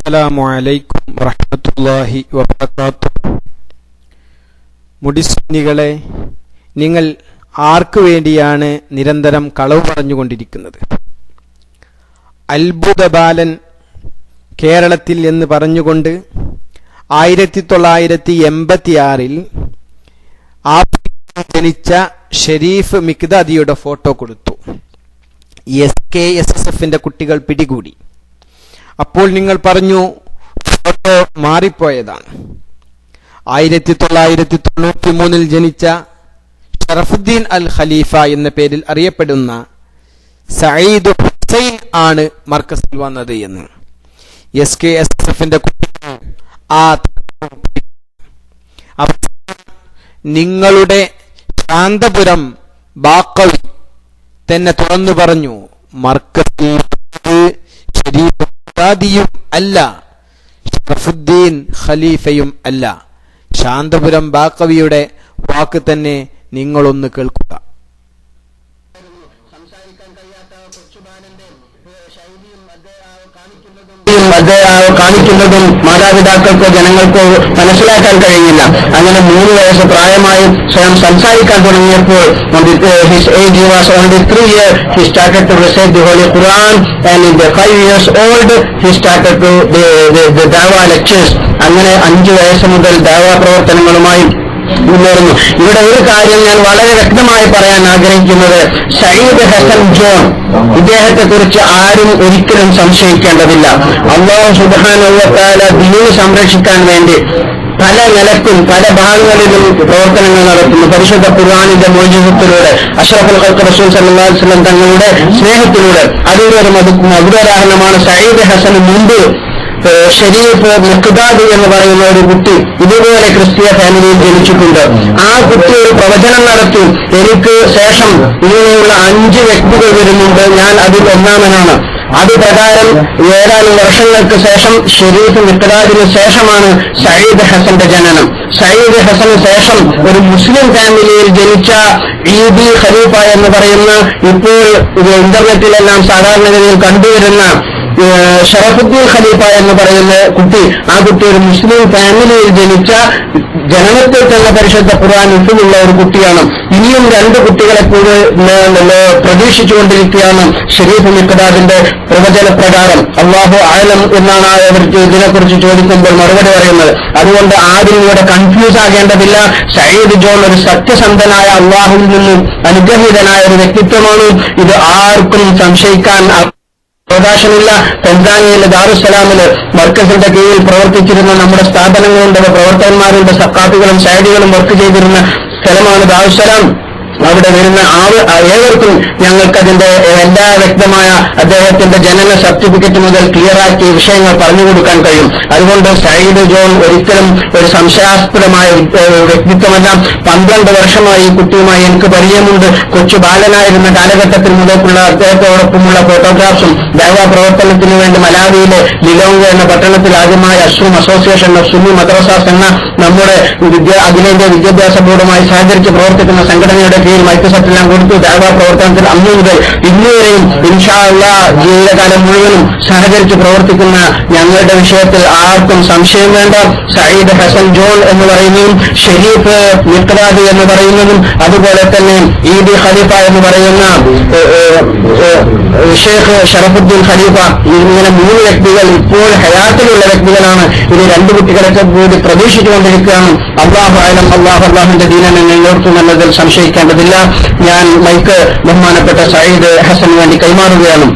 അസ്സലാമു അലൈക്കും വറഹ്മത്തുള്ളാഹി വബറകാതുഹു. മുടിസുന്നികളെ, നിങ്ങൾ ആർക്കു വേണ്ടിയാണ് നിരന്തരം കളവ് പറഞ്ഞുകൊണ്ടിരിക്കുന്നത്? അത്ഭുത ബാലൻ കേരളത്തിൽ എന്ന് പറഞ്ഞുകൊണ്ട് 1986 ആഫ്രിക്കയിൽ ജനിച്ച ഷെരീഫ് മിക്ദാദിയുടെ ഫോട്ടോ കൊടുത്തു. SKSSFന്റെ കുട്ടികൾ പിടികൂടി. അപ്പോൾ നിങ്ങൾ പറഞ്ഞു ഫോട്ടോ മാറിപ്പോയതാണ്. 1993 ജനിച്ച ഷറഫുദ്ദീൻ അൽ ഖലീഫ എന്ന പേരിൽ അറിയപ്പെടുന്ന സഈദ് ഹുസൈൻ ആണ് മർക്കസിൽ വന്നത് എന്ന് SKSSFന്റെ കുട്ടികൾ നിങ്ങളുടെ ശാന്തപുരം ബാക്കവി തന്നെ തുറന്നു പറഞ്ഞു, മർക്കസിൽ ഷരീഫ് യും അല്ല, ഷറഫുദ്ദീൻ ഖലീഫയും അല്ല. ശാന്തപുരം ബാക്കവിയുടെ വാക്ക് തന്നെ നിങ്ങളൊന്ന് കേൾക്കുക. കാണിക്കുന്നതും മാതാപിതാക്കൾക്കോ ജനങ്ങൾക്കോ മനസ്സിലാക്കാൻ കഴിയില്ല. അങ്ങനെ 3 വയസ്സ് പ്രായമായി സ്വയം സംസാരിക്കാൻ തുടങ്ങിയപ്പോൾ his age was only 3 years, he started to recite the Holy Quran, and in the 5 years old he started to the Dawah lectures. അങ്ങനെ 5 വയസ്സ് മുതൽ ദാവാ പ്രവർത്തനങ്ങളുമായി മുന്നേറുന്നു. ഇവിടെ ഒരു കാര്യം ഞാൻ വളരെ വ്യക്തമായി പറയാൻ ആഗ്രഹിക്കുന്നത്, സഈദ് ഹസൻ ജോൺ, ഇദ്ദേഹത്തെ കുറിച്ച് ആരും ഒരിക്കലും സംശയിക്കേണ്ടതില്ല. അല്ലാഹു സുബ്ഹാനഹു വ തആല ദീൻ സംരക്ഷിക്കാൻ വേണ്ടി പല നിലക്കും പല ഭാഗങ്ങളിലും പ്രവർത്തനങ്ങൾ നടത്തുന്നു. പരിശുദ്ധ ഖുർആനിന്റെ മോചിതത്തിലൂടെ, അഷ്റഫുൽ ഖൽഖ് റസൂൽ സല്ലല്ലാഹു അലൈഹി വസല്ലം തങ്ങളുടെ സ്നേഹത്തിലൂടെ. അതിലൊരു മധുരോദാഹരണമാണ് സഈദ് ഹസന് മുമ്പ് ഷരീഫ് മിഖ്ദാദ് എന്ന് പറയുന്ന ഒരു കുട്ടി ഇതുപോലെ ക്രിസ്തീയ ഫാമിലിയിൽ ജനിച്ചിട്ടുണ്ട്. ആ കുട്ടി ഒരു പ്രവചനം നടത്തി, എനിക്ക് ശേഷം ഇങ്ങനെയുള്ള 5 വ്യക്തികൾ വരുന്നുണ്ട്, ഞാൻ അതിൽ ഒന്നാമനാണ്. അത് പ്രകാരം ഏതാനും വർഷങ്ങൾക്ക് ശേഷം ഷരീഫ് മിഖ്ദാദിന് ശേഷമാണ് സഈദ് ഹസന്റെ ജനനം. സഈദ് ഹസന് ശേഷം ഒരു മുസ്ലിം ഫാമിലിയിൽ ജനിച്ച ഈദി ഖലീഫ എന്ന് പറയുന്ന, ഇപ്പോൾ ഇന്റർനെറ്റിലെല്ലാം സാധാരണഗതിയിൽ കണ്ടുവരുന്ന ഷറഫുദ്ദീൻ ഖലീഫ എന്ന് പറയുന്ന കുട്ടി, ആ കുട്ടി ഒരു മുസ്ലിം ഫാമിലിയിൽ ജനിച്ച, ജനനത്തിൽ തന്നെ പരിശുദ്ധ ഖുർആൻ ഉള്ള ഒരു കുട്ടിയാണ്. ഇനിയും 2 കുട്ടികളെ കൂടെ പ്രതീക്ഷിച്ചുകൊണ്ടിരിക്കുകയാണ് ഷരീഫ് മിഖ്ദാദിന്റെ പ്രവചന പ്രകാരം. അല്ലാഹു അഅലം എന്നാണ് അവർക്ക് ഇതിനെക്കുറിച്ച് ചോദിക്കുമ്പോൾ മറുപടി പറയുന്നത്. അതുകൊണ്ട് ആരും ഇവിടെ കൺഫ്യൂസ് ആകേണ്ടതില്ല. സഈദ് ജോൺ ഒരു സത്യസന്ധനായ, അല്ലാഹുവിൽ നിന്നും അനുഗ്രഹീതനായ ഒരു വ്യക്തിത്വമാണ്. ഇത് ആർക്കും സംശയിക്കാൻ അവകാശമില്ല. തൻസാനിയയിലെ ദാറുസ്സലാമില് മർക്കസിന്റെ കീഴിൽ പ്രവർത്തിച്ചിരുന്ന നമ്മുടെ സ്ഥാപനങ്ങളുണ്ട്, പ്രവർത്തകന്മാരുണ്ട്, സഖാഫികളും സൈദികളും വർക്ക് ചെയ്തിരുന്ന സ്ഥലമാണ് ദാറുസ്സലാം. അവിടെ വരുന്ന ഏവർക്കും ഞങ്ങൾക്കതിന്റെ എല്ലാ വ്യക്തമായ അദ്ദേഹത്തിന്റെ ജനന സർട്ടിഫിക്കറ്റ് മുതൽ ക്ലിയറാക്കി വിഷയങ്ങൾ പറഞ്ഞു കൊടുക്കാൻ കഴിയും. അതുകൊണ്ട് സഈദ് ജോൺ ഒരിക്കലും ഒരു സംശയാസ്പദമായ വ്യക്തിത്വമല്ല. 12 വർഷമായി ഈ കുട്ടിയുമായി എനിക്ക് പരിചയമുണ്ട്. കൊച്ചു ബാലനായിരുന്ന കാലഘട്ടത്തിൽ മുതൽക്കുള്ള അദ്ദേഹത്തോടൊപ്പമുള്ള ഫോട്ടോഗ്രാഫ്സും ദഅവാ പ്രവർത്തനത്തിനു വേണ്ടി മലാവിയിലെ ലിലോങ്ക എന്ന പട്ടണത്തിൽ ആദ്യമായി അസ്സും അസോസിയേഷൻ ഓഫ് സുന്നി മദ്രസാസ് എന്ന നമ്മുടെ അഖിലേന്ത്യാ വിദ്യാഭ്യാസ ബോർഡുമായി സഹകരിച്ച് പ്രവർത്തിക്കുന്ന സംഘടനയുടെ മൈക്രോസെറ്റെല്ലാം കൊടുത്തു. ദഅവാ പ്രവർത്തനത്തിൽ അന്നു മുതൽ ഇന്നുവരെയും ഇൻഷാ അല്ലാഹ് ജീവിതകാലം മുഴുവനും സഹകരിച്ച് പ്രവർത്തിക്കുന്ന ഞങ്ങളുടെ വിഷയത്തിൽ ആർക്കും സംശയം വേണ്ട. സഈദ് ഹസൻ ജോൺ എന്ന് പറയുന്നതും ഷരീഫ് മിഖ്ദാദ് എന്ന് പറയുന്നതും അതുപോലെ തന്നെ ഈദി ഖലീഫ എന്ന് പറയുന്ന ഷേഖ് ഷറഫുദ്ദീൻ ഖലീഫ, ഇങ്ങനെ 3 വ്യക്തികൾ ഇപ്പോൾ ഹയാത്തിലുള്ള വ്യക്തികളാണ്. ഇനി 2 കുട്ടികളൊക്കെ കൂടി പ്രതീക്ഷിച്ചുകൊണ്ടിരിക്കുകയാണ്. അല്ലാഹു അഅലം, അല്ലാഹുവിന്റെ ദീനിനെ നിലനിർത്തും എന്നതിൽ സംശയിക്കേണ്ടതില്ല. ഞാൻ മൈക്ക് ബഹുമാനപ്പെട്ട സഈദ് ഹസന് വേണ്ടി കൈമാറുകയാണ്.